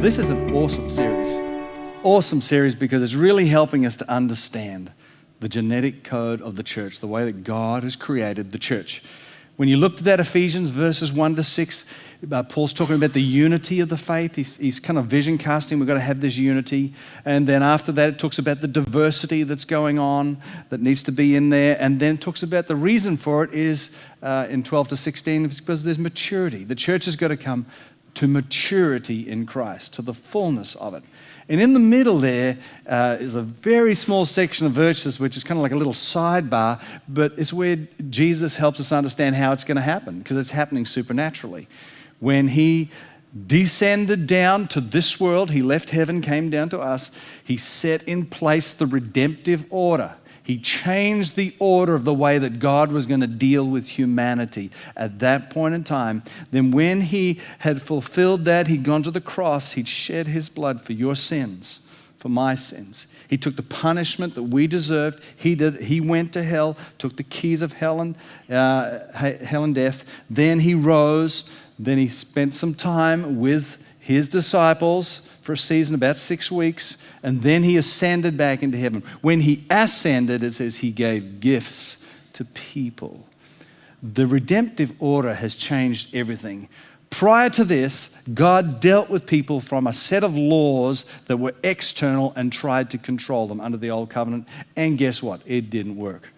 This is an awesome series. Awesome series because it's really helping us to understand the genetic code of the church, the way that God has created the church. When you looked at that Ephesians verses 1 to 6, Paul's talking about the unity of the faith. He's kind of vision casting. We've got to have this unity. And then after that, it talks about the diversity that's going on that needs to be in there. And then it talks about the reason for it is in 12 to 16, it's because there's maturity. The church has got to come to maturity in Christ, to the fullness of it. And in the middle there is a very small section of verses, which is kind of like a little sidebar, but it's where Jesus helps us understand how it's going to happen, because it's happening supernaturally. When he descended down to this world, he left heaven, came down to us, he set in place the redemptive order. He changed the order of the way that God was going to deal with humanity at that point in time. Then when he had fulfilled that, he'd gone to the cross, he'd shed his blood for your sins, for my sins. He took the punishment that we deserved. He went to hell, took the keys of hell and death. Then he rose. Then he spent some time with his disciples for a season, about 6 weeks, and then he ascended back into heaven. When he ascended, it says he gave gifts to people. The redemptive order has changed everything. Prior to this, God dealt with people from a set of laws that were external and tried to control them under the old covenant, and guess what? It didn't work.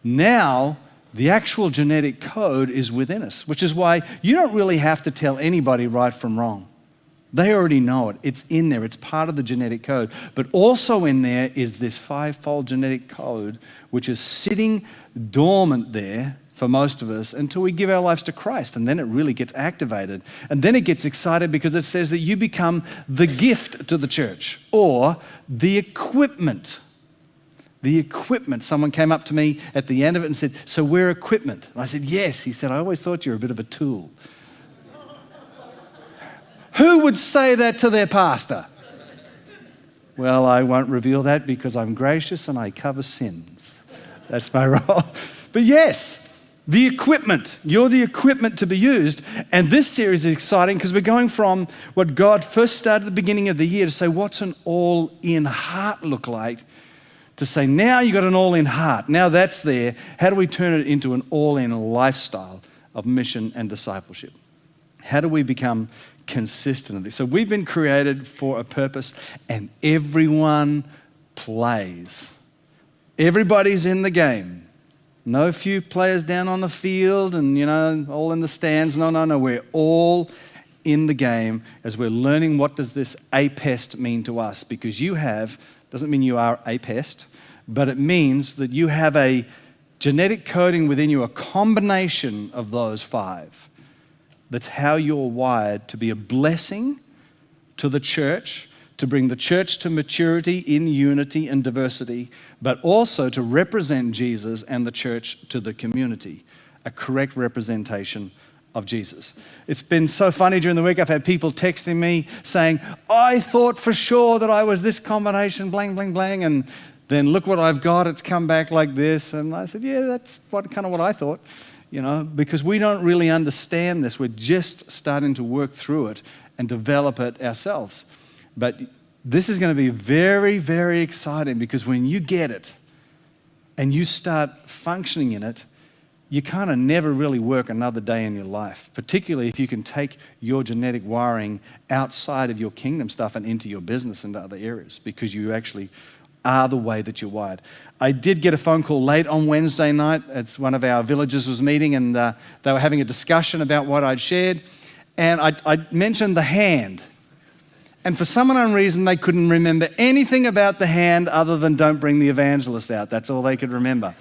Now, the actual genetic code is within us, which is why you don't really have to tell anybody right from wrong. They already know it. It's in there. It's part of the genetic code. But also in there is this fivefold genetic code, which is sitting dormant there for most of us until we give our lives to Christ. And then it really gets activated. And then it gets excited because it says that you become the gift to the church or the equipment. The equipment. Someone came up to me at the end of it and said, "So we're equipment." And I said, "Yes." He said, "I always thought you were a bit of a tool." Who would say that to their pastor? Well, I won't reveal that because I'm gracious and I cover sins. That's my role. But yes, the equipment. You're the equipment to be used. And this series is exciting because we're going from what God first started at the beginning of the year to say, what's an all-in heart look like? To say, now you've got an all-in heart. Now that's there. How do we turn it into an all-in lifestyle of mission and discipleship? How do we become consistent at this? So we've been created for a purpose, and everyone plays. Everybody's in the game. No few players down on the field and, all in the stands. No. We're all in the game as we're learning what does this apest mean to us, because doesn't mean you are a pest, but it means that you have a genetic coding within you, a combination of those five. That's how you're wired to be a blessing to the church, to bring the church to maturity in unity and diversity, but also to represent Jesus and the church to the community, a correct representation of Jesus. It's been so funny during the week. I've had people texting me saying, "I thought for sure that I was this combination, blang, blang, blang, and then look what I've got. It's come back like this." And I said, "Yeah, that's kind of what I thought." Because we don't really understand this. We're just starting to work through it and develop it ourselves. But this is going to be very, very exciting, because when you get it and you start functioning in it, you kind of never really work another day in your life, particularly if you can take your genetic wiring outside of your kingdom stuff and into your business and other areas, because you actually are the way that you're wired. I did get a phone call late on Wednesday night. It's one of our villagers was meeting, and they were having a discussion about what I'd shared. And I mentioned the hand. And for some unknown reason, they couldn't remember anything about the hand other than don't bring the evangelist out. That's all they could remember.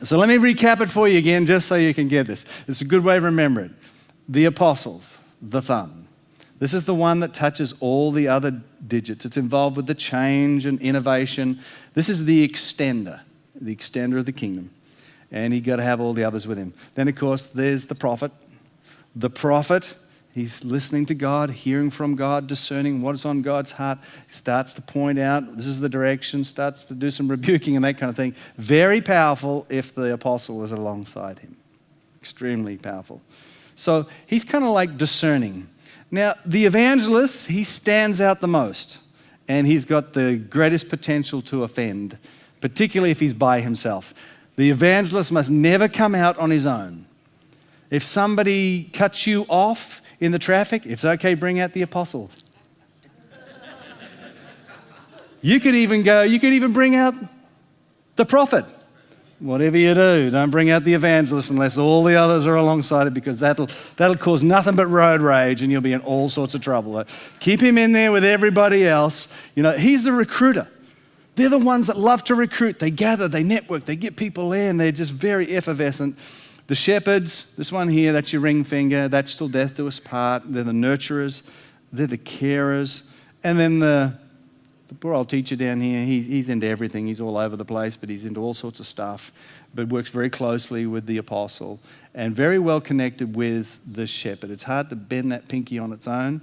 So let me recap it for you again, just so you can get this. It's a good way to remember it. The apostles, the thumb. This is the one that touches all the other digits. It's involved with the change and innovation. This is the extender of the kingdom. And he got to have all the others with him. Then, of course, there's the prophet. The prophet, he's listening to God, hearing from God, discerning what is on God's heart. He starts to point out, this is the direction, starts to do some rebuking and that kind of thing. Very powerful if the apostle was alongside him. Extremely powerful. So he's kind of like discerning. Now, the evangelist, he stands out the most, and he's got the greatest potential to offend, particularly if he's by himself. The evangelist must never come out on his own. If somebody cuts you off in the traffic, it's okay, bring out the apostle. You could even bring out the prophet. Whatever you do, don't bring out the evangelist unless all the others are alongside it, because that'll cause nothing but road rage and you'll be in all sorts of trouble. Keep him in there with everybody else. He's the recruiter. They're the ones that love to recruit. They gather, they network, they get people in. They're just very effervescent. The shepherds, this one here, that's your ring finger. That's till death do us part. They're the nurturers. They're the carers. And then the poor old teacher down here, he's into everything. He's all over the place, but he's into all sorts of stuff, but works very closely with the apostle and very well connected with the shepherd. It's hard to bend that pinky on its own,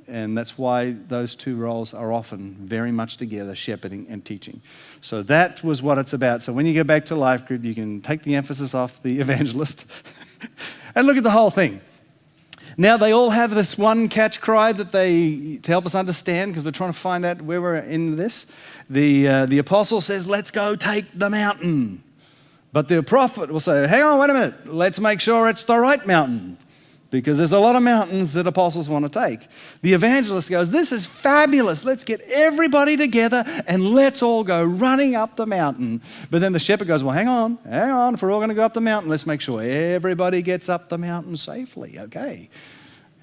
and that's why those two roles are often very much together, shepherding and teaching. So that was what it's about. So when you go back to life group, you can take the emphasis off the evangelist and look at the whole thing. Now, they all have this one catch cry to help us understand, because we're trying to find out where we're in this. The apostle says, let's go take the mountain. But the prophet will say, hang on, wait a minute. Let's make sure it's the right mountain, because there's a lot of mountains that apostles want to take. The evangelist goes, this is fabulous. Let's get everybody together and let's all go running up the mountain. But then the shepherd goes, well, hang on. If we're all going to go up the mountain, let's make sure everybody gets up the mountain safely, okay?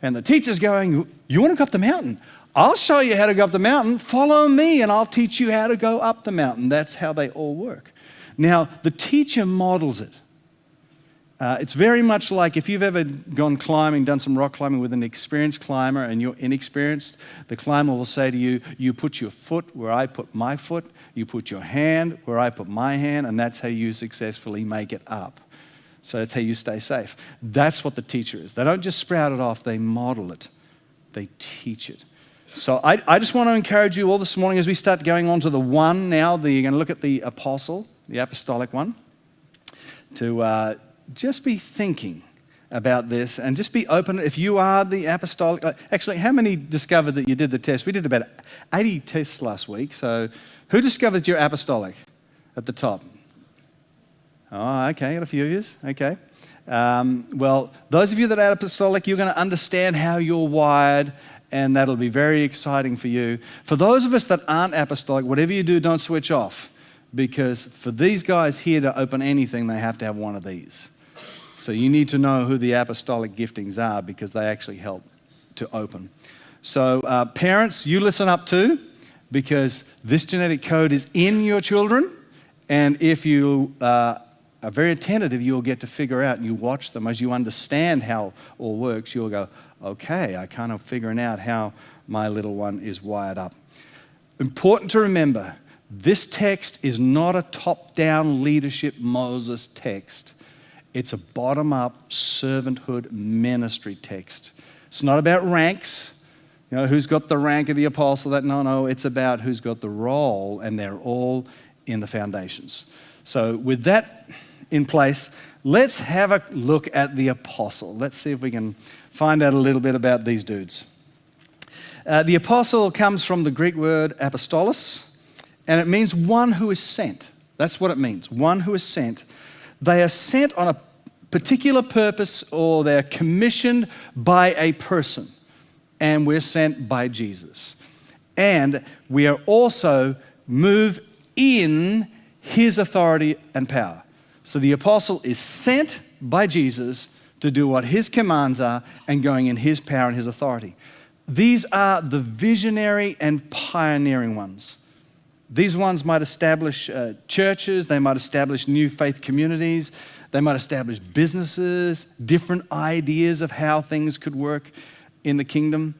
And the teacher's going, you want to go up the mountain? I'll show you how to go up the mountain. Follow me and I'll teach you how to go up the mountain. That's how they all work. Now, the teacher models it. It's very much like if you've ever gone climbing, done some rock climbing with an experienced climber and you're inexperienced, the climber will say to you, you put your foot where I put my foot, you put your hand where I put my hand, and that's how you successfully make it up. So that's how you stay safe. That's what the teacher is. They don't just sprout it off, they model it. They teach it. So I just want to encourage you all this morning as we start going on to the one now, you're going to look at the apostle, the apostolic one, to just be thinking about this and just be open. If you are the apostolic, actually, how many discovered that you did the test? We did about 80 tests last week. So who discovered you're apostolic at the top? Oh, okay, got a few of you. Okay. Well, those of you that are apostolic, you're going to understand how you're wired, and that'll be very exciting for you. For those of us that aren't apostolic, whatever you do, don't switch off, because for these guys here to open anything, they have to have one of these. So you need to know who the apostolic giftings are, because they actually help to open. So parents, you listen up too, because this genetic code is in your children, and if you are very attentive, you'll get to figure out, and you watch them as you understand how all works, you'll go, okay, I kind of figuring out how my little one is wired up. Important to remember, this text is not a top-down leadership Moses text. It's a bottom-up servanthood ministry text. It's not about ranks. Who's got the rank of the apostle? No, it's about who's got the role, and they're all in the foundations. So with that in place, let's have a look at the apostle. Let's see if we can find out a little bit about these dudes. The apostle comes from the Greek word apostolos, and it means one who is sent. That's what it means, one who is sent. They are sent on a particular purpose, or they're commissioned by a person, and we're sent by Jesus. And we are also moved in his authority and power. So the apostle is sent by Jesus to do what his commands are and going in his power and his authority. These are the visionary and pioneering ones. These ones might establish churches, they might establish new faith communities, they might establish businesses, different ideas of how things could work in the kingdom.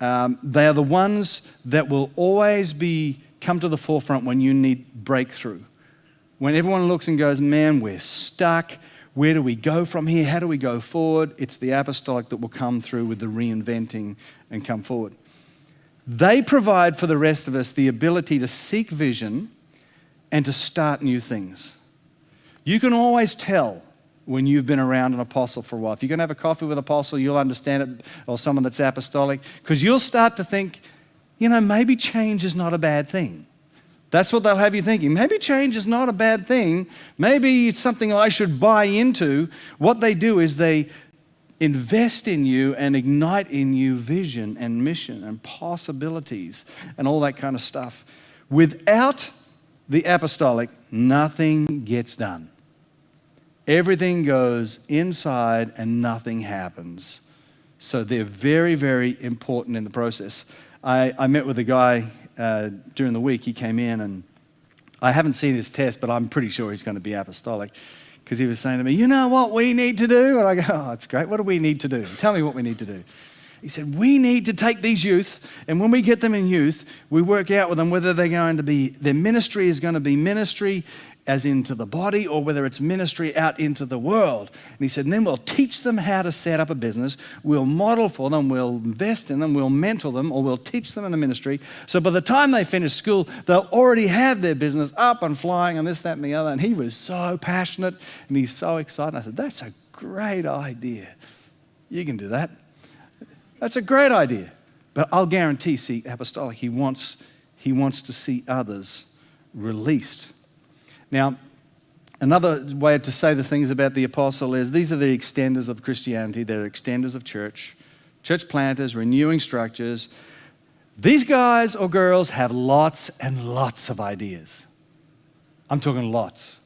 They are the ones that will always come to the forefront when you need breakthrough. When everyone looks and goes, man, we're stuck. Where do we go from here? How do we go forward? It's the apostolic that will come through with the reinventing and come forward. They provide for the rest of us the ability to seek vision and to start new things. You can always tell when you've been around an apostle for a while. If you're going to have a coffee with an apostle, you'll understand it, or someone that's apostolic, because you'll start to think, maybe change is not a bad thing. That's what they'll have you thinking. Maybe change is not a bad thing. Maybe it's something I should buy into. What they do is they invest in you and ignite in you vision and mission and possibilities and all that kind of stuff. Without the apostolic, nothing gets done. Everything goes inside and nothing happens. So they're very, very important in the process. I met with a guy during the week. He came in, and I haven't seen his test, but I'm pretty sure he's going to be apostolic, because he was saying to me, you know what we need to do? And I go, oh, that's great. What do we need to do? Tell me what we need to do. He said, we need to take these youth, and when we get them in youth, we work out with them whether they're going to be, their ministry is going to be ministry as into the body, or whether it's ministry out into the world. And he said, and then we'll teach them how to set up a business. We'll model for them. We'll invest in them. We'll mentor them, or we'll teach them in the ministry. So by the time they finish school, they'll already have their business up and flying and this, that, and the other. And he was so passionate, and he's so excited. I said, that's a great idea. You can do that. That's a great idea. But I'll guarantee, see, apostolic, he wants to see others released. Now, another way to say the things about the apostle is these are the extenders of Christianity. They're extenders of church planters, renewing structures. These guys or girls have lots and lots of ideas. I'm talking lots.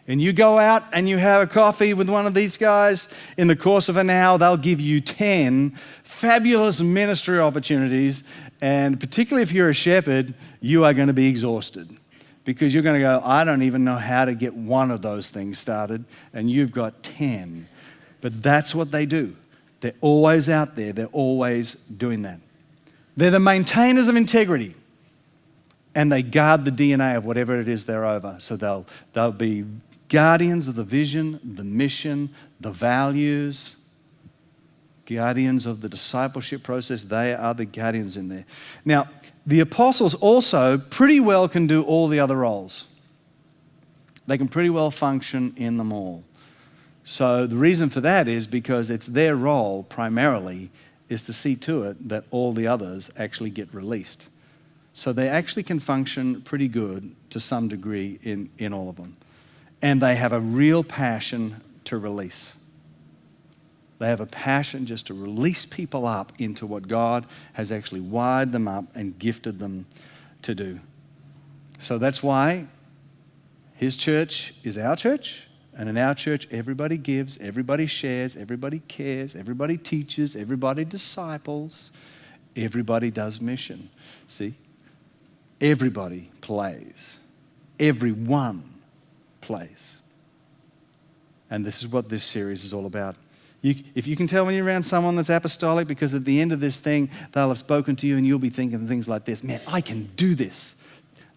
And you go out and you have a coffee with one of these guys, in the course of an hour, they'll give you 10 fabulous ministry opportunities. And particularly if you're a shepherd, you are going to be exhausted, because you're going to go, I don't even know how to get one of those things started, and you've got 10. But that's what they do. They're always out there. They're always doing that. They're the maintainers of integrity, and they guard the DNA of whatever it is they're over. So they'll be guardians of the vision, the mission, the values, guardians of the discipleship process. They are the guardians in there. Now, the apostles also pretty well can do all the other roles. They can pretty well function in them all. So the reason for that is because it's their role primarily is to see to it that all the others actually get released. So they actually can function pretty good to some degree in all of them. And they have a real passion to release. They have a passion just to release people up into what God has actually wired them up and gifted them to do. So that's why his church is our church. And in our church, everybody gives, everybody shares, everybody cares, everybody teaches, everybody disciples, everybody does mission. See? Everybody plays. Everyone plays. And this is what this series is all about. If you can tell when you're around someone that's apostolic, because at the end of this thing, they'll have spoken to you and you'll be thinking things like this, man, I can do this.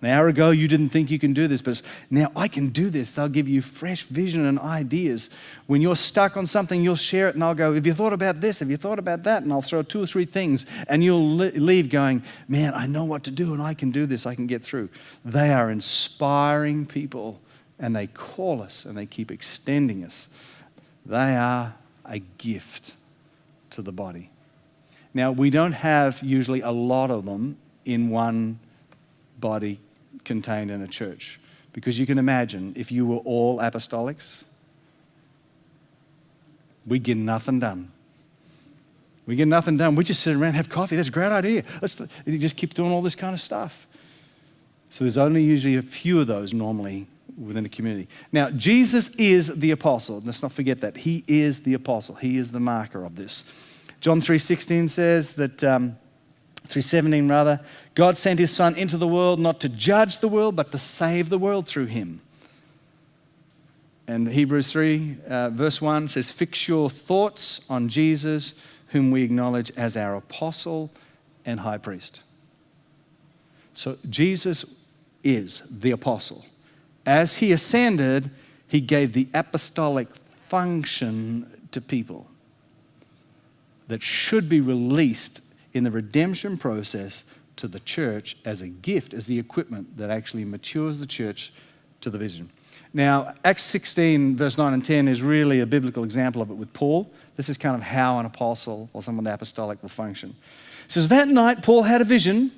An hour ago, you didn't think you can do this, but now I can do this. They'll give you fresh vision and ideas. When you're stuck on something, you'll share it and I'll go, have you thought about this? Have you thought about that? And I'll throw 2 or 3 things and you'll leave going, man, I know what to do and I can do this. I can get through. They are inspiring people, and they call us and they keep extending us. They are a gift to the body. Now, we don't have usually a lot of them in one body contained in a church, because you can imagine if you were all apostolics, we'd get nothing done. We get nothing done. We just sit around and have coffee. That's a great idea. You just keep doing all this kind of stuff. So there's only usually a few of those normally within a community. Now, Jesus is the apostle. Let's not forget that. He is the apostle. He is the marker of this. John 3:16 says that, 3:17 rather, God sent his son into the world not to judge the world, but to save the world through him. And Hebrews 3 verse 1 says, fix your thoughts on Jesus, whom we acknowledge as our apostle and high priest. So Jesus is the apostle. As he ascended, he gave the apostolic function to people that should be released in the redemption process to the church as a gift, as the equipment that actually matures the church to the vision. Now, Acts 16, verse 9 and 10 is really a biblical example of it with Paul. This is kind of how an apostle or someone apostolic will function. It says, that night Paul had a vision.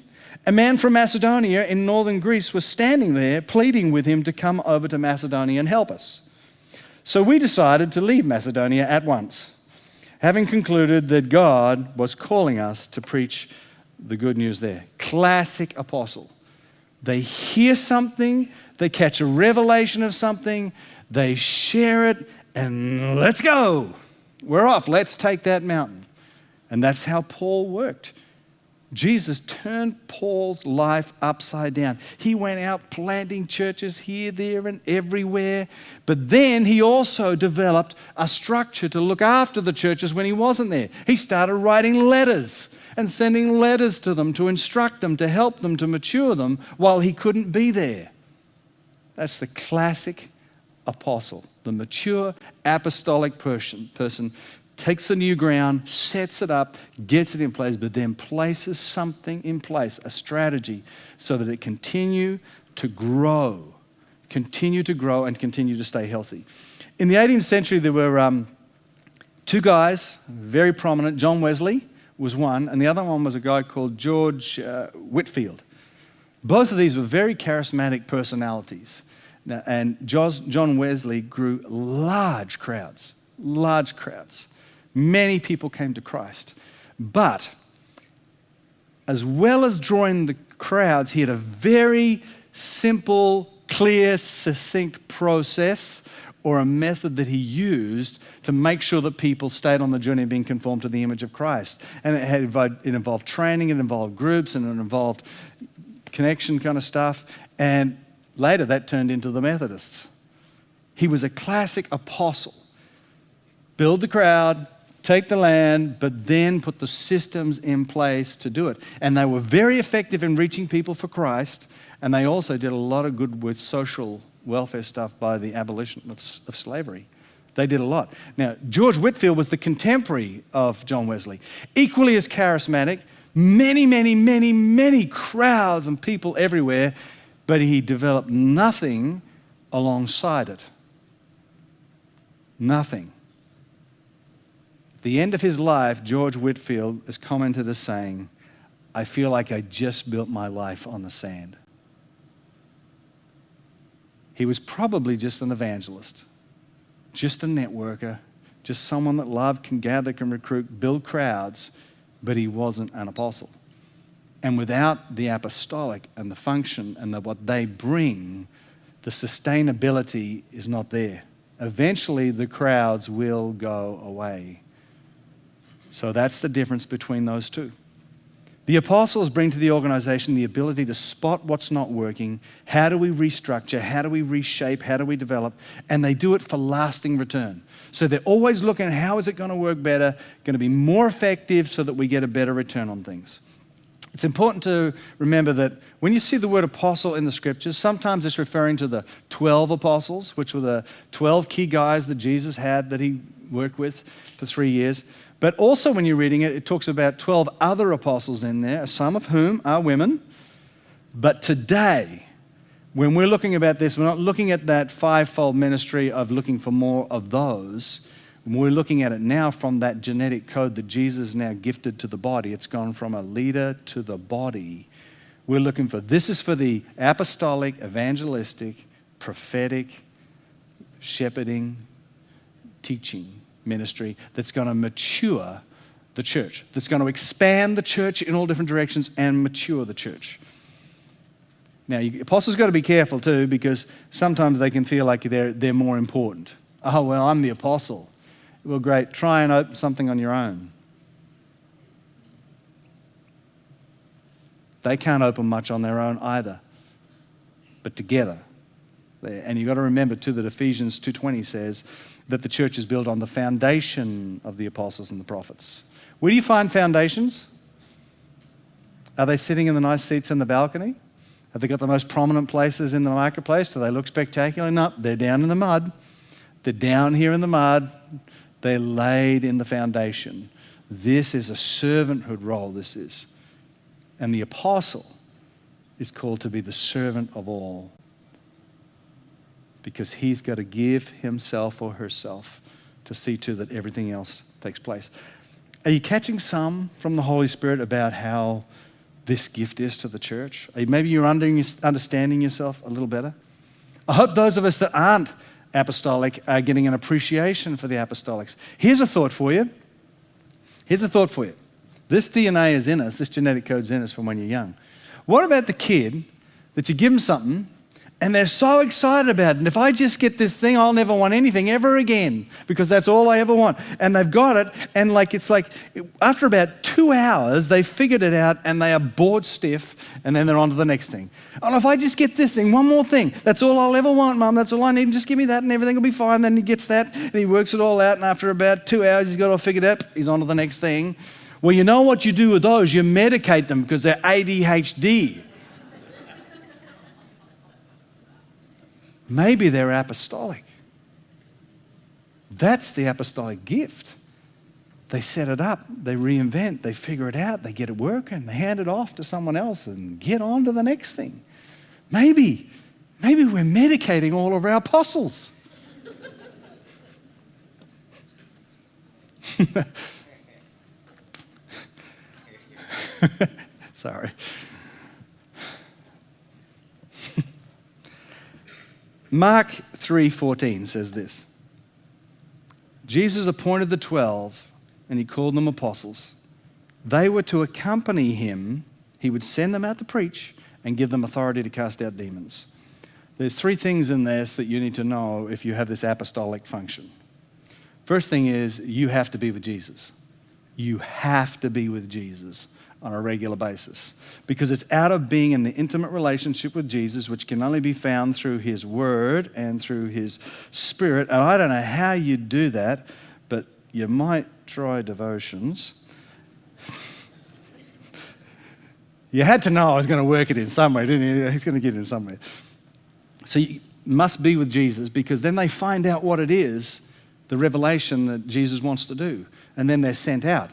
A man from Macedonia in northern Greece was standing there pleading with him to come over to Macedonia and help us. So we decided to leave Macedonia at once, having concluded that God was calling us to preach the good news there. Classic apostle. They hear something, they catch a revelation of something, they share it, and let's go. We're off. Let's take that mountain. And that's how Paul worked. Jesus turned Paul's life upside down. He went out planting churches here, there, and everywhere. But then he also developed a structure to look after the churches when he wasn't there. He started writing letters and sending letters to them to instruct them, to help them, to mature them while he couldn't be there. That's the classic apostle, the mature apostolic person takes the new ground, sets it up, gets it in place, but then places something in place, a strategy, so that it continue to grow and continue to stay healthy. In the 18th century, there were two guys, very prominent. John Wesley was one, and the other one was a guy called George Whitefield. Both of these were very charismatic personalities. Now, and John Wesley grew large crowds. Many people came to Christ. But as well as drawing the crowds, he had a very simple, clear, succinct process or a method that he used to make sure that people stayed on the journey of being conformed to the image of Christ. And it involved training, it involved groups, and it involved connection kind of stuff. And later that turned into the Methodists. He was a classic apostle. Build the crowd, take the land, but then put the systems in place to do it. And they were very effective in reaching people for Christ, and they also did a lot of good with social welfare stuff by the abolition of slavery. They did a lot. Now, George Whitefield was the contemporary of John Wesley, equally as charismatic, many crowds and people everywhere, but he developed nothing alongside it. Nothing. At the end of his life, George Whitefield is commented as saying, I feel like I just built my life on the sand. He was probably just an evangelist, just a networker, just someone that loved, can gather, can recruit, build crowds, but he wasn't an apostle. And without the apostolic and the function and what they bring, the sustainability is not there. Eventually, the crowds will go away. So that's the difference between those two. The apostles bring to the organization the ability to spot what's not working. How do we restructure? How do we reshape? How do we develop? And they do it for lasting return. So they're always looking at how is it going to work better, going to be more effective so that we get a better return on things. It's important to remember that when you see the word apostle in the scriptures, sometimes it's referring to the 12 apostles, which were the 12 key guys that Jesus had that he worked with for 3 years. But also when you're reading it, it talks about 12 other apostles in there, some of whom are women. But today, when we're looking about this, we're not looking at that fivefold ministry of looking for more of those. We're looking at it now from that genetic code that Jesus now gifted to the body. It's gone from a leader to the body. We're looking for, this is for the apostolic, evangelistic, prophetic, shepherding, teaching ministry that's going to mature the church, that's going to expand the church in all different directions and mature the church. Now, apostles got to be careful too, because sometimes they can feel like they're more important. Oh, well, I'm the apostle. Well, great. Try and open something on your own. They can't open much on their own either, but together. And you've got to remember too that Ephesians 2:20 says that the church is built on the foundation of the apostles and the prophets. Where do you find foundations? Are they sitting in the nice seats in the balcony? Have they got the most prominent places in the marketplace? Do they look spectacular? No, they're down in the mud. They're down here in the mud. They're laid in the foundation. This is a servanthood role, this is. And the apostle is called to be the servant of all. because he's got to give himself or herself to see to that everything else takes place. Are you catching some from the Holy Spirit about how this gift is to the church? Maybe you're understanding yourself a little better. I hope those of us that aren't apostolic are getting an appreciation for the apostolics. Here's a thought for you. This DNA is in us, this genetic code's in us from when you're young. What about the kid that you give them something and they're so excited about it? And if I just get this thing, I'll never want anything ever again because that's all I ever want. And they've got it, and it's like after about 2 hours, they figured it out and they are bored stiff, and then they're on to the next thing. Oh, if I just get this thing, one more thing, that's all I'll ever want, Mum, that's all I need, and just give me that and everything will be fine. Then he gets that and he works it all out, and after about 2 hours, he's got it all figured out, he's on to the next thing. Well, you know what you do with those? You medicate them because they're ADHD. Maybe they're apostolic. That's the apostolic gift. They set it up, they reinvent, they figure it out, they get it working, they hand it off to someone else and get on to the next thing. Maybe we're medicating all of our apostles. Sorry. Mark 3:14 says this. Jesus appointed the 12 and he called them apostles. They were to accompany him. He would send them out to preach and give them authority to cast out demons. There's 3 things in this that you need to know if you have this apostolic function. First thing is you have to be with Jesus. You have to be with Jesus on a regular basis, because it's out of being in the intimate relationship with Jesus, which can only be found through his word and through his spirit. And I don't know how you do that, but you might try devotions. You had to know I was going to work it in some way, didn't you? He's going to get it in some way. So you must be with Jesus, because then they find out what it is, the revelation that Jesus wants to do, and then they're sent out.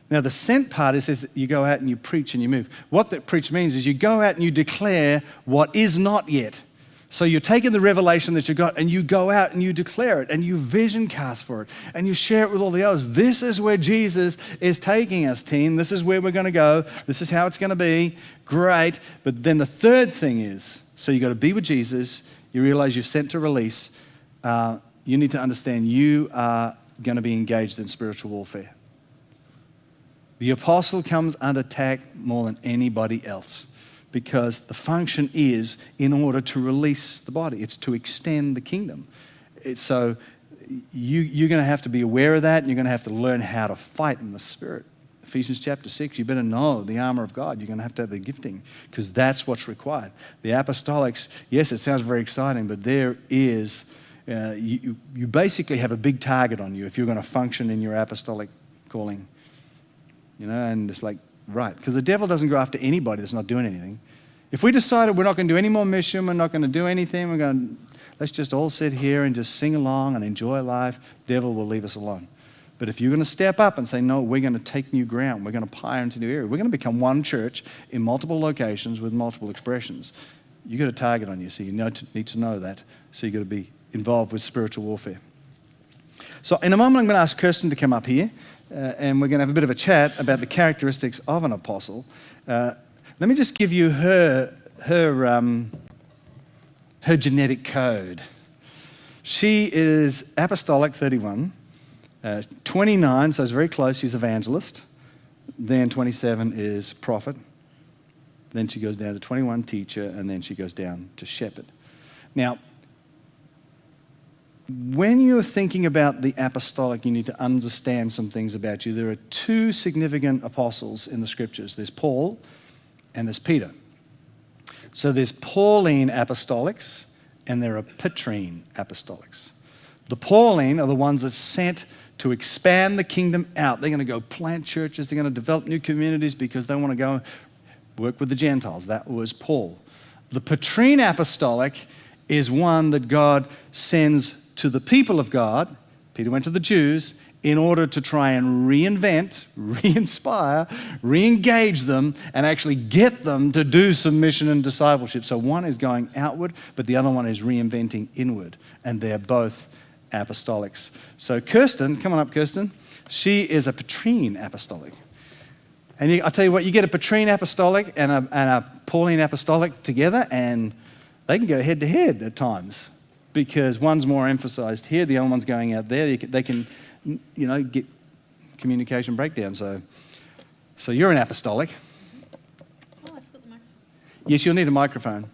Now, the sent part says that you go out and you preach and you move. What that preach means is you go out and you declare what is not yet. So you're taking the revelation that you got and you go out and you declare it and you vision cast for it and you share it with all the others. This is where Jesus is taking us, team. This is where we're going to go. This is how it's going to be. Great. But then the third thing is, so you got to be with Jesus. You realize you're sent to release. You need to understand you are going to be engaged in spiritual warfare. The apostle comes under attack more than anybody else, because the function is in order to release the body. It's to extend the kingdom. So you're going to have to be aware of that, and you're going to have to learn how to fight in the spirit. Ephesians chapter 6, you better know the armor of God. You're going to have the gifting, because that's what's required. The apostolics, yes, it sounds very exciting, but there is, you basically have a big target on you if you're going to function in your apostolic calling. And it's like, right, because the devil doesn't go after anybody that's not doing anything. If we decided we're not going to do any more mission, we're not going to do anything, let's just all sit here and just sing along and enjoy life, the devil will leave us alone. But if you're going to step up and say, no, we're going to take new ground, we're going to pioneer into new area, we're going to become one church in multiple locations with multiple expressions, you've got a target on you, so you need to know that. So you've got to be involved with spiritual warfare. So in a moment, I'm going to ask Kirsten to come up here. And we're going to have a bit of a chat about the characteristics of an apostle. Let me just give you her genetic code. She is apostolic 31, 29, so it's very close, she's evangelist. Then 27 is prophet. Then she goes down to 21, teacher, and then she goes down to shepherd. Now, when you're thinking about the apostolic, you need to understand some things about you. There are 2 significant apostles in the scriptures. There's Paul and there's Peter. So there's Pauline apostolics and there are Petrine apostolics. The Pauline are the ones that sent to expand the kingdom out. They're going to go plant churches. They're going to develop new communities because they want to go work with the Gentiles. That was Paul. The Petrine apostolic is one that God sends to the people of God. Peter went to the Jews, in order to try and reinvent, re-inspire, re-engage them, and actually get them to do some mission and discipleship. So one is going outward, but the other one is reinventing inward, and they're both apostolics. So Kirsten, come on up, Kirsten. She is a Petrine apostolic. And I'll tell you what, you get a Petrine apostolic and a Pauline apostolic together, and they can go head to head at times because one's more emphasized here, the other one's going out there. They can get communication breakdown. So you're an apostolic. Oh, I forgot the microphone. Yes, you'll need a microphone.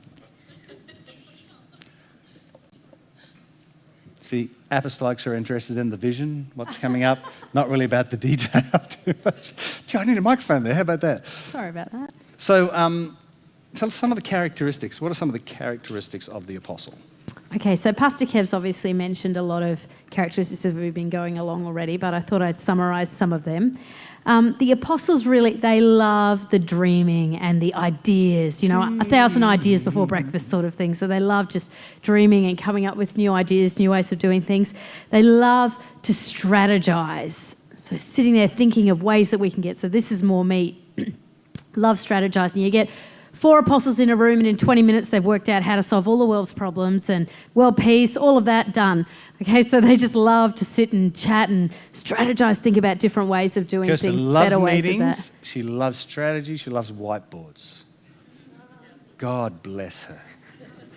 See, apostolics are interested in the vision, what's coming up, not really about the detail too much. Gee, I need a microphone there. How about that? Sorry about that. So tell us some of the characteristics. What are some of the characteristics of the apostle? Okay, so Pastor Kev's obviously mentioned a lot of characteristics as we've been going along already, but I thought I'd summarise some of them. The apostles really, they love the dreaming and the ideas, 1,000 ideas before breakfast sort of thing. So they love just dreaming and coming up with new ideas, new ways of doing things. They love to strategize. So sitting there thinking of ways that we can get, so this is more me. Love strategizing. You get 4 apostles in a room, and in 20 minutes they've worked out how to solve all the world's problems and world peace, all of that done. Okay, so they just love to sit and chat and strategize, think about different ways of doing Kirsten things, loves better ways meetings, of that. she loves strategy, she loves whiteboards. God bless her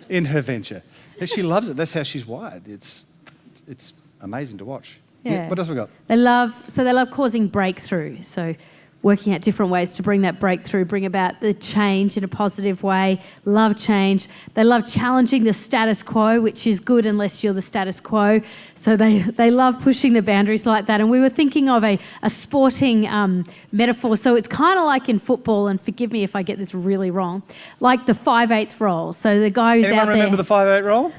in her venture. She loves it. That's how she's wired. It's amazing to watch. Yeah. What else we got? They love causing breakthrough. So working out different ways to bring that breakthrough, bring about the change in a positive way, love change. They love challenging the status quo, which is good unless you're the status quo. So they love pushing the boundaries like that. And we were thinking of a sporting metaphor. So it's kind of like in football, and forgive me if I get this really wrong, like the 5/8 role. So the guy who's Anyone out there... remember the 5/8 role?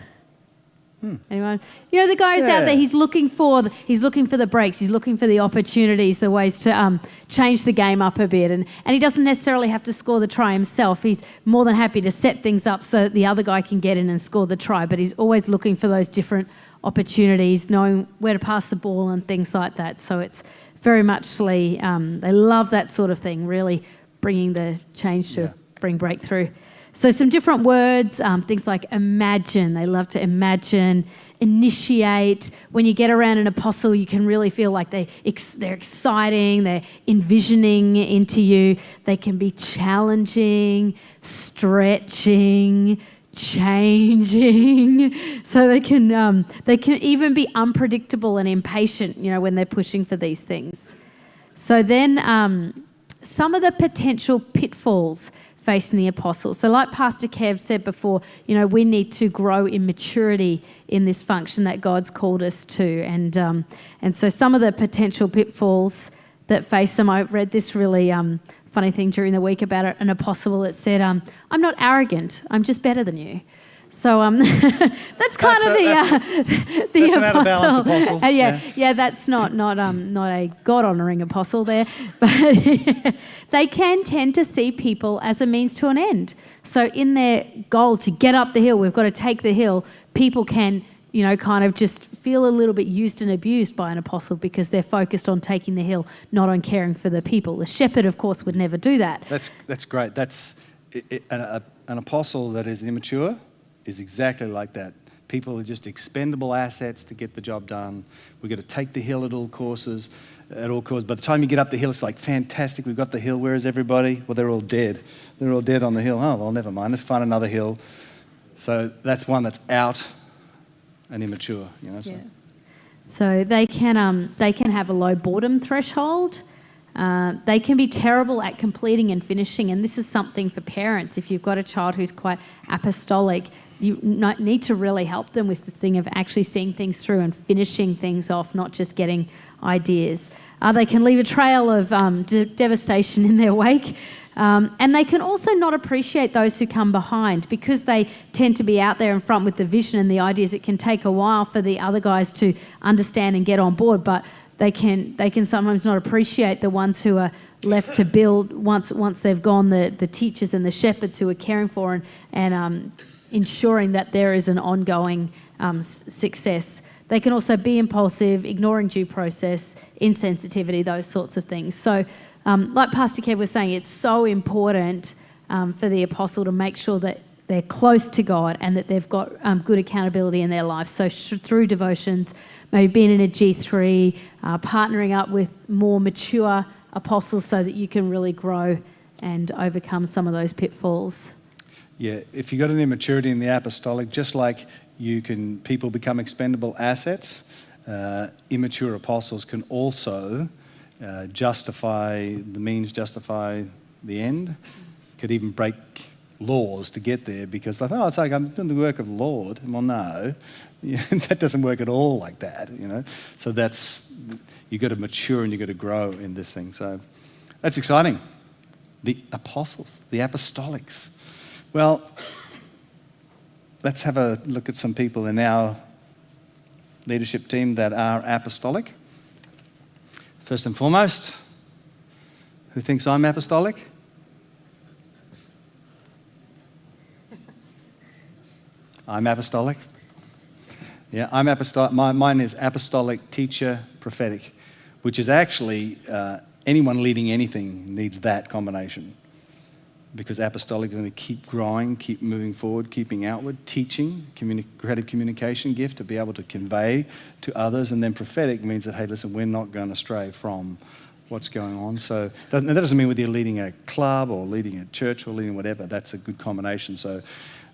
Anyone? The guy who's out there, he's looking for the breaks, he's looking for the opportunities, the ways to change the game up a bit. And he doesn't necessarily have to score the try himself. He's more than happy to set things up so that the other guy can get in and score the try. But he's always looking for those different opportunities, knowing where to pass the ball and things like that. So it's very much they love that sort of thing, really bringing the change to bring breakthrough. So some different words, things like imagine. They love to imagine, initiate. When you get around an apostle, you can really feel like they're exciting, they're envisioning into you. They can be challenging, stretching, changing. So they can even be unpredictable and impatient, when they're pushing for these things. So then some of the potential pitfalls facing the apostles. So like Pastor Kev said before, we need to grow in maturity in this function that God's called us to. And so some of the potential pitfalls that face them, I read this really funny thing during the week about an apostle that said, I'm not arrogant, I'm just better than you. So that's kind of the that's apostle. An out-of-balance apostle. That's not a God-honouring apostle there, but they can tend to see people as a means to an end. So in their goal to get up the hill, we've got to take the hill. People can, kind of just feel a little bit used and abused by an apostle because they're focused on taking the hill, not on caring for the people. The shepherd, of course, would never do that. That's great. That's an apostle that is immature is exactly like that. People are just expendable assets to get the job done. We've got to take the hill at all costs. By the time you get up the hill, it's like, fantastic, we've got the hill. Where is everybody? Well, they're all dead. They're all dead on the hill. Oh, well, never mind. Let's find another hill. So that's one that's out and immature. So they can have a low boredom threshold. They can be terrible at completing and finishing, and this is something for parents. If you've got a child who's quite apostolic, you need to really help them with the thing of actually seeing things through and finishing things off, not just getting ideas. They can leave a trail of devastation in their wake, and they can also not appreciate those who come behind because they tend to be out there in front with the vision and the ideas. It can take a while for the other guys to understand and get on board, but they can sometimes not appreciate the ones who are left to build once they've gone, the teachers and the shepherds who are caring for and ensuring that there is an ongoing success. They can also be impulsive, ignoring due process, insensitivity, those sorts of things. So like Pastor Kev was saying, it's so important for the apostle to make sure that they're close to God and that they've got good accountability in their life. So through devotions, maybe being in a G3, partnering up with more mature apostles so that you can really grow and overcome some of those pitfalls. Yeah, if you've got an immaturity in the apostolic, just like people become expendable assets, immature apostles can also justify the means, justify the end. Could even break laws to get there because they thought, it's like I'm doing the work of the Lord. Well, no, that doesn't work at all like that, So you've got to mature and you've got to grow in this thing. So that's exciting. The apostles, the apostolics. Well, let's have a look at some people in our leadership team that are apostolic. First and foremost, who thinks I'm apostolic? I'm apostolic. Yeah, I'm apostolic. Mine is apostolic, teacher, prophetic, which is actually anyone leading anything needs that combination. Because apostolic is going to keep growing, keep moving forward, keeping outward, teaching, creative communication gift to be able to convey to others, and then prophetic means that, hey, listen, we're not going to stray from what's going on. So that doesn't mean whether you're leading a club or leading a church or leading whatever. That's a good combination. So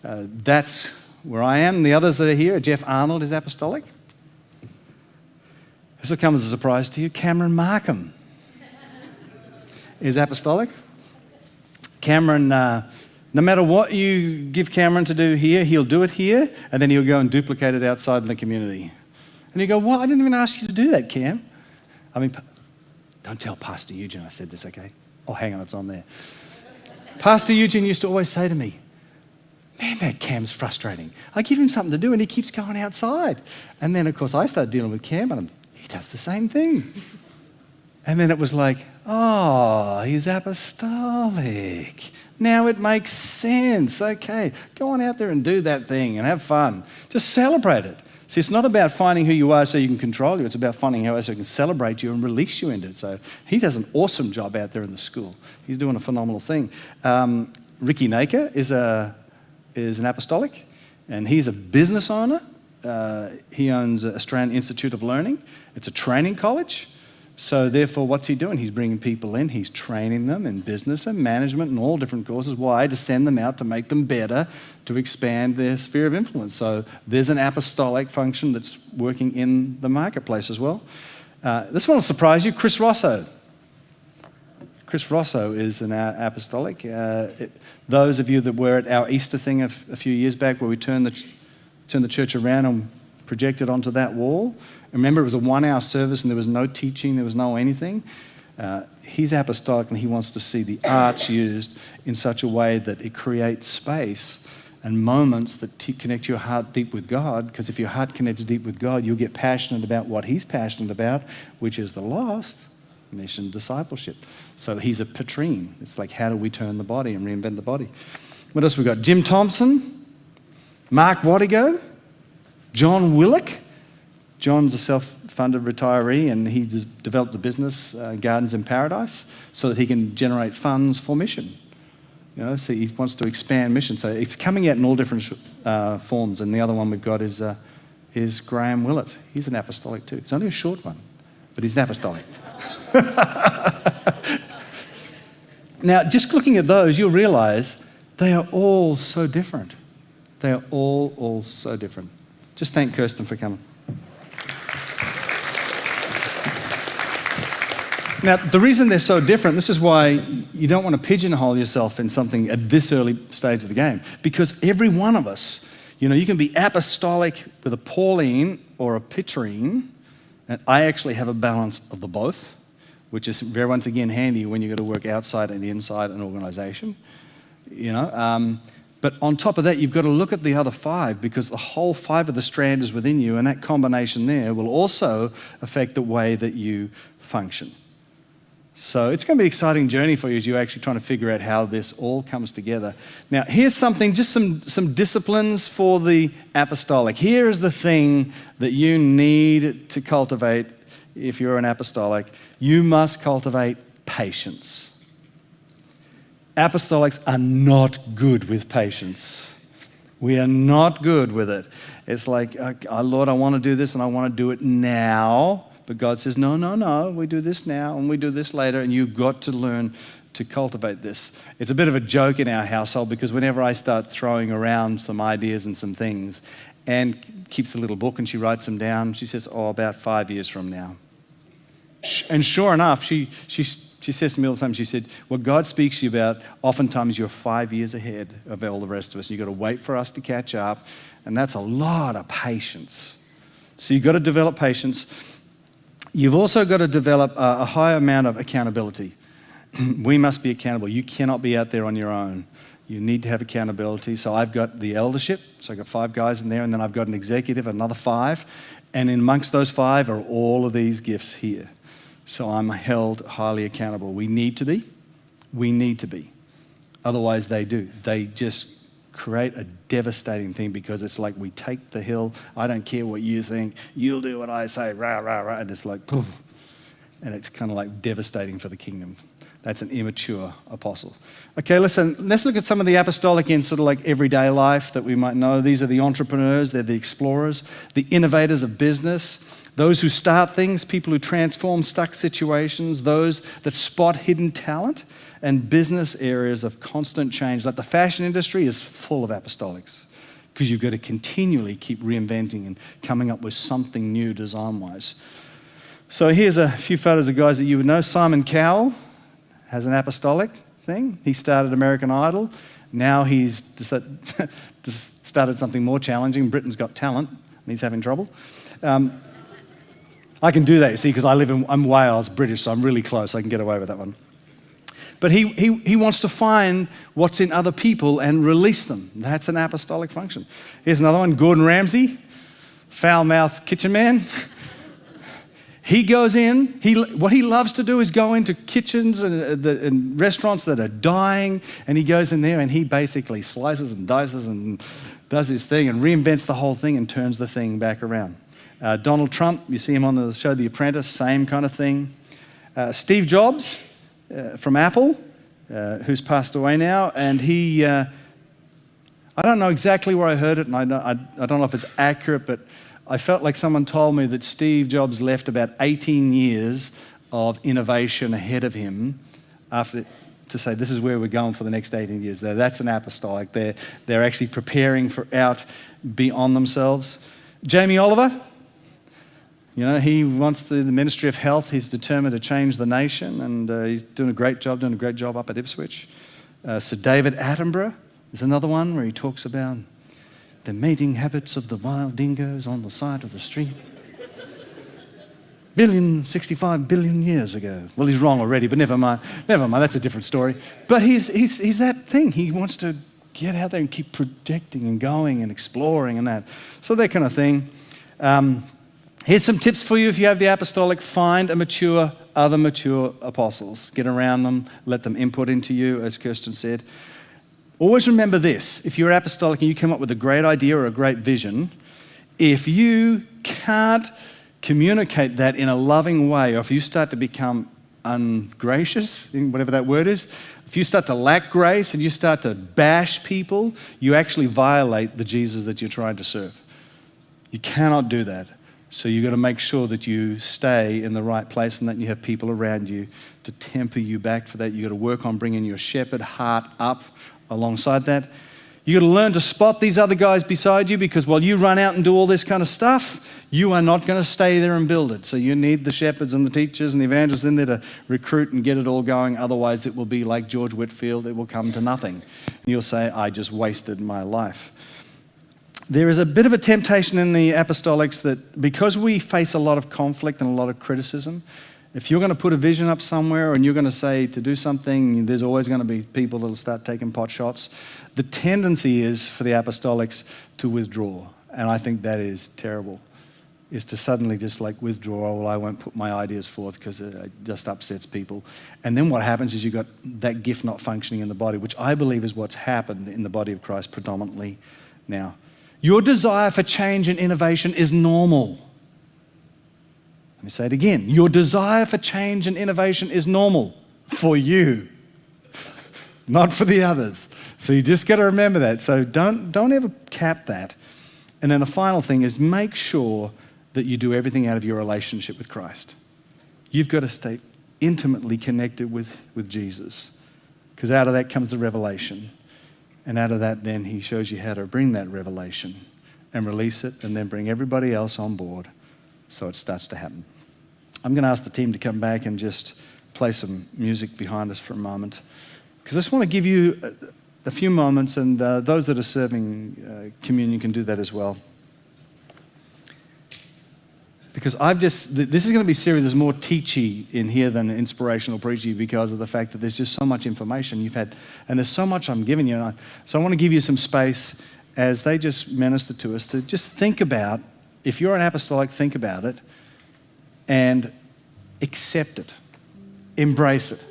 that's where I am. The others that are here, Jeff Arnold is apostolic. This will come as a surprise to you. Cameron Markham is apostolic. Cameron, no matter what you give Cameron to do here, he'll do it here, and then he'll go and duplicate it outside in the community. And you go, what? I didn't even ask you to do that, Cam. I mean, don't tell Pastor Eugene I said this, okay? Oh, hang on, it's on there. Pastor Eugene used to always say to me, man, that Cam's frustrating. I give him something to do, and he keeps going outside. And then, of course, I started dealing with Cam, and he does the same thing. And then it was like, oh, he's apostolic. Now it makes sense. Okay, go on out there and do that thing and have fun. Just celebrate it. See, it's not about finding who you are so you can control you. It's about finding how else you can celebrate you and release you into it. So he does an awesome job out there in the school. He's doing a phenomenal thing. Ricky Naker is an apostolic, and he's a business owner. He owns Australian Institute of Learning. It's a training college. So therefore, what's he doing? He's bringing people in. He's training them in business and management and all different courses. Why? To send them out to make them better, to expand their sphere of influence. So there's an apostolic function that's working in the marketplace as well. This one will surprise you. Chris Rosso. Chris Rosso is an apostolic. Those of you that were at our Easter thing a few years back where we turned the church around and projected onto that wall. Remember, it was a 1-hour service and there was no teaching, there was no anything. He's apostolic and he wants to see the arts used in such a way that it creates space and moments that connect your heart deep with God, because if your heart connects deep with God, you'll get passionate about what he's passionate about, which is the lost, mission discipleship. So he's a patrine. It's like, how do we turn the body and reinvent the body? What else we got? Jim Thompson, Mark Wattigo, John Willock. John's a self-funded retiree, and he developed the business Gardens in Paradise so that he can generate funds for mission. So he wants to expand mission. So it's coming out in all different forms. And the other one we've got is Graham Willett. He's an apostolic too. It's only a short one, but he's an apostolic. Now, just looking at those, you'll realize they are all so different. They are all so different. Just thank Kirsten for coming. Now, the reason they're so different, this is why you don't want to pigeonhole yourself in something at this early stage of the game, because every one of us, you can be apostolic with a Pauline or a Petrine, and I actually have a balance of the both, which is very, once again, handy when you've got to work outside and inside an organisation, But on top of that, you've got to look at the other 5, because the whole 5 of the strand is within you, and that combination there will also affect the way that you function. So it's going to be an exciting journey for you as you're actually trying to figure out how this all comes together. Now, here's something, just some disciplines for the apostolic. Here is the thing that you need to cultivate if you're an apostolic. You must cultivate patience. Apostolics are not good with patience. We are not good with it. It's like, Lord, I want to do this and I want to do it now. But God says, no, we do this now and we do this later, and you've got to learn to cultivate this. It's a bit of a joke in our household because whenever I start throwing around some ideas and some things, Anne keeps a little book and she writes them down. She says, about 5 years from now. And sure enough, she says to me all the time, she said, what God speaks to you about, oftentimes you're 5 years ahead of all the rest of us. You've got to wait for us to catch up, and that's a lot of patience. So you've got to develop patience. You've also got to develop a high amount of accountability. We must be accountable. You cannot be out there on your own. You need to have accountability. So I've got the eldership, so I've got 5 guys in there, and then I've got an executive, another 5, and in amongst those 5 are all of these gifts here. So I'm held highly accountable. We need to be. We need to be. Otherwise they do. They just create a devastating thing because it's like we take the hill. I don't care what you think. You'll do what I say. Rah, rah, rah. And it's like, poof. And it's kind of like devastating for the kingdom. That's an immature apostle. Okay, listen, let's look at some of the apostolic in sort of like everyday life that we might know. These are the entrepreneurs. They're the explorers, the innovators of business, those who start things, people who transform stuck situations, those that spot hidden talent, and business areas of constant change. Like the fashion industry is full of apostolics because you've got to continually keep reinventing and coming up with something new design-wise. So here's a few photos of guys that you would know. Simon Cowell has an apostolic thing. He started American Idol. Now he's started something more challenging. Britain's Got Talent, and he's having trouble. I can do that, you see, because I'm Wales, British, so I'm really close. I can get away with that one. But he wants to find what's in other people and release them. That's an apostolic function. Here's another one, Gordon Ramsay, foul-mouthed kitchen man. He goes in, what he loves to do is go into kitchens and restaurants that are dying, and he goes in there and he basically slices and dices and does his thing and reinvents the whole thing and turns the thing back around. Donald Trump, you see him on the show The Apprentice, same kind of thing. Steve Jobs from Apple, who's passed away now, and he, I don't know exactly where I heard it, and I don't know if it's accurate, but I felt like someone told me that Steve Jobs left about 18 years of innovation ahead of him to say this is where we're going for the next 18 years. That's an apostolic. They're actually preparing out beyond themselves. Jamie Oliver, you know, he wants the Ministry of Health. He's determined to change the nation, and he's doing a great job up at Ipswich. Sir David Attenborough is another one where he talks about the mating habits of the wild dingoes on the side of the street. 65 billion years ago. Well, he's wrong already, but never mind. That's a different story. But he's that thing. He wants to get out there and keep projecting and going and exploring and that. So that kind of thing. Here's some tips for you if you have the apostolic. Find other mature apostles. Get around them. Let them input into you, as Kirsten said. Always remember this. If you're apostolic and you come up with a great idea or a great vision, if you can't communicate that in a loving way, or if you start to become ungracious, whatever that word is, if you start to lack grace and you start to bash people, you actually violate the Jesus that you're trying to serve. You cannot do that. So you've got to make sure that you stay in the right place and that you have people around you to temper you back for that. You've got to work on bringing your shepherd heart up alongside that. You've got to learn to spot these other guys beside you, because while you run out and do all this kind of stuff, you are not going to stay there and build it. So you need the shepherds and the teachers and the evangelists in there to recruit and get it all going. Otherwise, it will be like George Whitfield. It will come to nothing. You'll say, I just wasted my life. There is a bit of a temptation in the apostolics that because we face a lot of conflict and a lot of criticism, if you're going to put a vision up somewhere and you're going to say to do something, there's always going to be people that will start taking pot shots. The tendency is for the apostolics to withdraw, and I think that is terrible. is to suddenly just like withdraw, well, I won't put my ideas forth because it just upsets people. And then what happens is you've got that gift not functioning in the body, which I believe is what's happened in the body of Christ predominantly now. Your desire for change and innovation is normal. Let me say it again. Your desire for change and innovation is normal for you, not for the others. So you just got to remember that. So don't ever cap that. And then the final thing is make sure that you do everything out of your relationship with Christ. You've got to stay intimately connected with Jesus, because out of that comes the revelation. And out of that, then he shows you how to bring that revelation and release it and then bring everybody else on board so it starts to happen. I'm going to ask the team to come back and just play some music behind us for a moment, because I just want to give you a few moments, and those that are serving communion can do that as well. Because this is going to be serious. There's more teachy in here than inspirational preachy, because of the fact that there's just so much information you've had, and there's so much I'm giving you. So I want to give you some space as they just minister to us to just think about, if you're an apostolic, think about it and accept it, embrace it.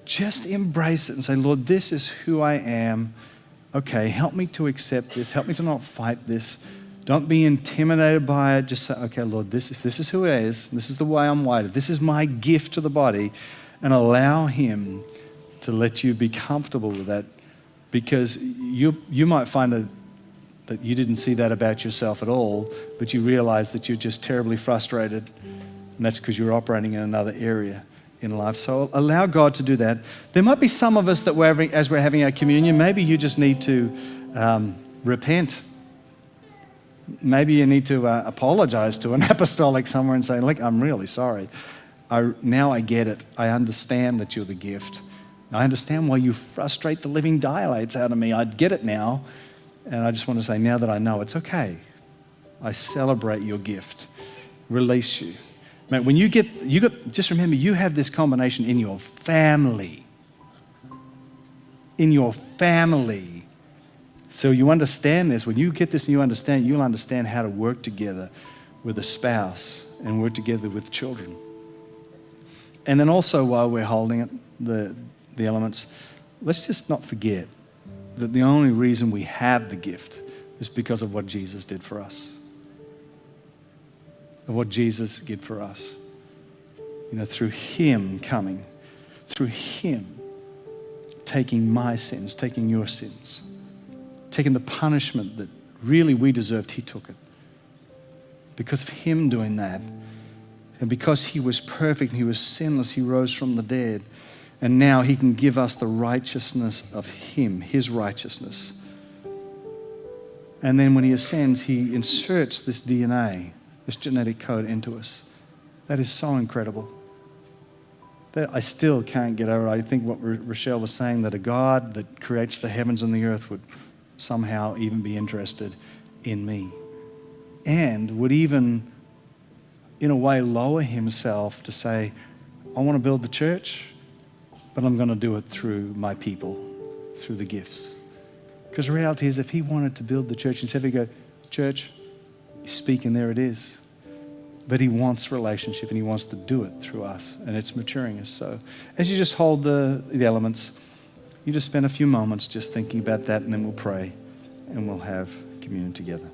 Just embrace it and say, Lord, this is who I am. Okay, help me to accept this. Help me to not fight this. Don't be intimidated by it. Just say, okay, Lord, if this is who it is, this is the way I'm wired, this is my gift to the body, and allow him to let you be comfortable with that, because you might find that you didn't see that about yourself at all, but you realize that you're just terribly frustrated, and that's because you're operating in another area in life. So allow God to do that. There might be some of us that as we're having our communion, maybe you just need to repent. Maybe you need to apologize to an apostolic somewhere and say, look, I'm really sorry. Now I get it. I understand that you're the gift. I understand why you frustrate the living daylights out of me. I get it now. And I just want to say, now that I know, it's okay. I celebrate your gift. Release you. Man, when just remember, you have this combination in your family. In your family. So you understand this. When you get this and you understand, you'll understand how to work together with a spouse and work together with children. And then also, while we're holding it, the elements, let's just not forget that the only reason we have the gift is because of what Jesus did for us. Of what Jesus did for us. Through him coming, through him taking my sins, taking your sins, taking the punishment that really we deserved, he took it. Because of him doing that, and because he was perfect, he was sinless, he rose from the dead, and now he can give us the righteousness of him, his righteousness. And then when he ascends, he inserts this DNA, this genetic code into us. That is so incredible. That I still can't get over. I think what Rochelle was saying, that a God that creates the heavens and the earth would somehow even be interested in me, and would even, in a way, lower himself to say, I want to build the church, but I'm going to do it through my people, through the gifts. Because the reality is, if he wanted to build the church, instead of go, church, speak and there it is. But he wants relationship, and he wants to do it through us, and it's maturing us. So as you just hold the elements, you just spend a few moments just thinking about that, and then we'll pray and we'll have communion together.